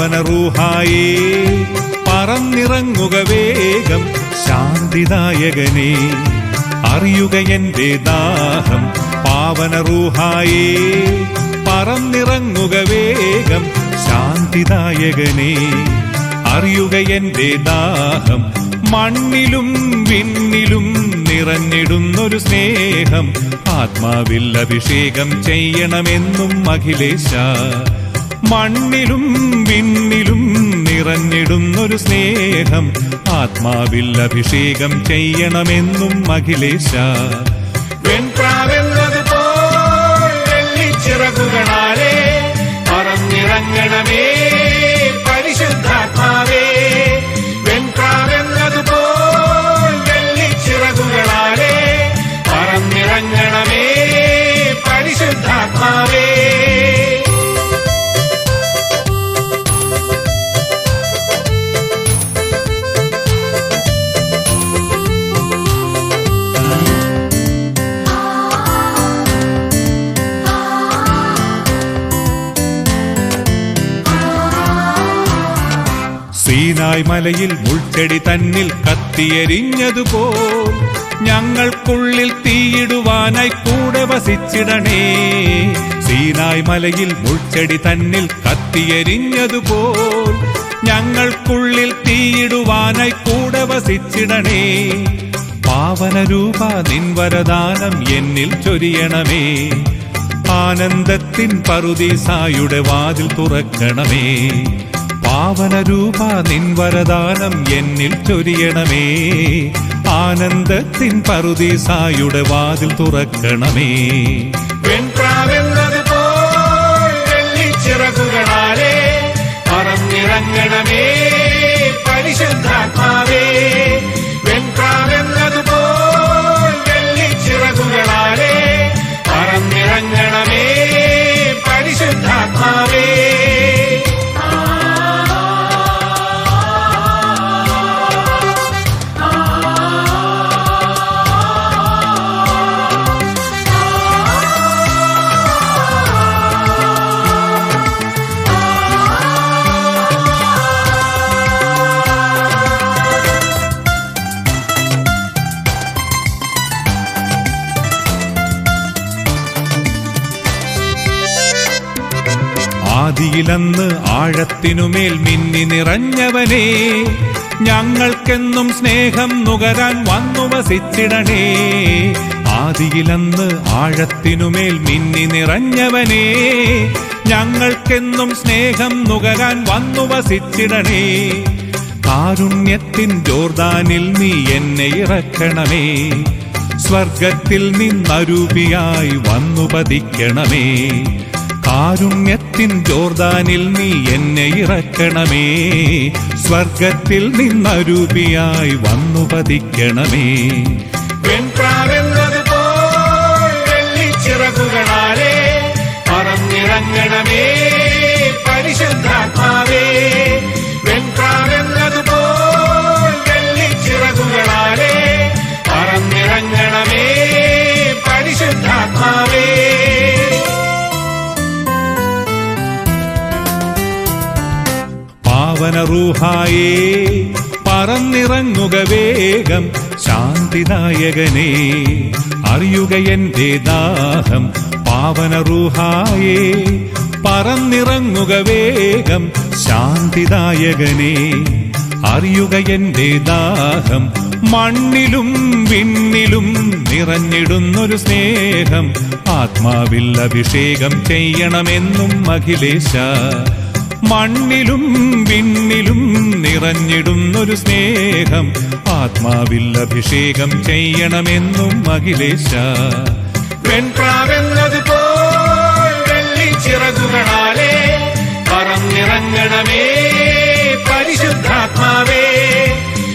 പാവന റൂഹായേ പറന്നിറങ്ങുക വേഗം ശാന്തിദായകനേ അറിയുക എന്റെ ദാഹം പാവന റൂഹായേ പറന്നിറങ്ങുക വേഗം ശാന്തിദായകനേ അറിയുക എന്റെ ദാഹം മണ്ണിലും വിണ്ണിലും നിറഞ്ഞിടുന്നൊരു സ്നേഹം ആത്മാവിൽ അഭിഷേകം ചെയ്യണമെന്നും അഖിലേശ മണ്ണിലും വിണ്ണിലും നിറഞ്ഞിടുന്നൊരു സ്നേഹം ആത്മാവിൽ അഭിഷേകം ചെയ്യണമെന്നും അഖിലേശ വെൺപ്രാവെന്നതുപോൽ വെള്ളിച്ചിറകുകളാലേ പറന്നിറങ്ങണമേ പരിശുദ്ധാത്മാവേ വെൺപ്രാവെന്നതുപോൽ വെള്ളിച്ചിറകുകളാലേ പറന്നിറങ്ങണമേ പരിശുദ്ധാത്മാവേ സീനായ് മലയിൽ മുൾച്ചെടി തന്നിൽ കത്തിയെരിഞ്ഞതുപോൽ ഞങ്ങൾക്കുള്ളിൽ തീയിടുവാനായി കൂടെ വസിച്ചിടണേ സീനായ് മലയിൽ മുൾച്ചെടി തന്നിൽ കത്തിയെരിഞ്ഞതുപോൽ ഞങ്ങൾക്കുള്ളിൽ തീയിടുവാനായി കൂടെ വസിച്ചിടണേ പാവനരൂപ നിൻ വരദാനം എന്നിൽ ചൊരിയണമേ ആനന്ദത്തിൻ പറുദീസായുടെ വാതിൽ തുറക്കണമേ പാവനരൂപ നിൻ വരദാനം എന്നിൽ ചൊരിയണമേ ആനന്ദത്തിൻ പറുദീസായുടെ വാതിൽ തുറക്കണമേ വെൺപ്രാവെന്നതുപോൽ വെള്ളിച്ചിറകുകളാലേ പറന്നിറങ്ങണമേ പരിശുദ്ധാത്മാവേ വെൺപ്രാവെന്നതുപോൽ വെള്ളിച്ചിറകുകളാലേ പറന്നിറങ്ങണമേ പരിശുദ്ധാത്മാവേ ആദിയിലന്ന് ആഴത്തിനുമേൽ മിന്നി നിറഞ്ഞവനേ ഞങ്ങൾക്കെന്നും സ്നേഹം നുകരാൻ വന്നു വസിച്ചിടണേ ആദിയിലന്ന് ആഴത്തിനുമേൽ മിന്നി നിറഞ്ഞവനേ ഞങ്ങൾക്കെന്നും സ്നേഹം നുകരാൻ വന്നു വസിച്ചിടണേ കാരുണ്യത്തിൻ ജോർദാനിൽ നീ എന്നെ ഇറക്കണമേ സ്വർഗത്തിൽ നിന്നരൂപിയായി വന്നു പതിക്കണമേ കാരുണ്യത്തിൻ ജോർദാനിൽ നീ എന്നെ ഇറക്കണമേ സ്വർഗത്തിൽ നിന്നരൂപിയായി വന്നു പതിക്കണമേ വെൺപ്രാവെന്നതുപോൽ വെള്ളിച്ചിറകുകളാലേ പറന്നിറങ്ങണമേ പരിശുദ്ധാത്മാവേ വെൺപ്രാവെന്നതുപോൽ വെള്ളിച്ചിറകുകളാലേ പറന്നിറങ്ങണമേ പരിശുദ്ധാത്മാവേ പാവന റൂഹായേ പറന്നിറങ്ങുക വേഗം ശാന്തിദായകനേ അറിയുക എന്റെ ദാഹം പാവന റൂഹായേ പറന്നിറങ്ങുക വേഗം ശാന്തിദായകനേ അറിയുക എന്റെ ദാഹം മണ്ണിലും വിണ്ണിലും നിറഞ്ഞിടുന്നൊരു സ്നേഹം ആത്മാവിൽ അഭിഷേകം ചെയ്യണമെന്നും അഖിലേശ മണ്ണിലും വിണ്ണിലും നിറഞ്ഞിടുന്നൊരു സ്നേഹം ആത്മാവിൽ അഭിഷേകം ചെയ്യണമെന്നും അഖിലേശ വെൺപ്രാവെന്നതുപോൽ വെള്ളിച്ചിറകുകളാലേ പറന്നിറങ്ങണമേ പരിശുദ്ധ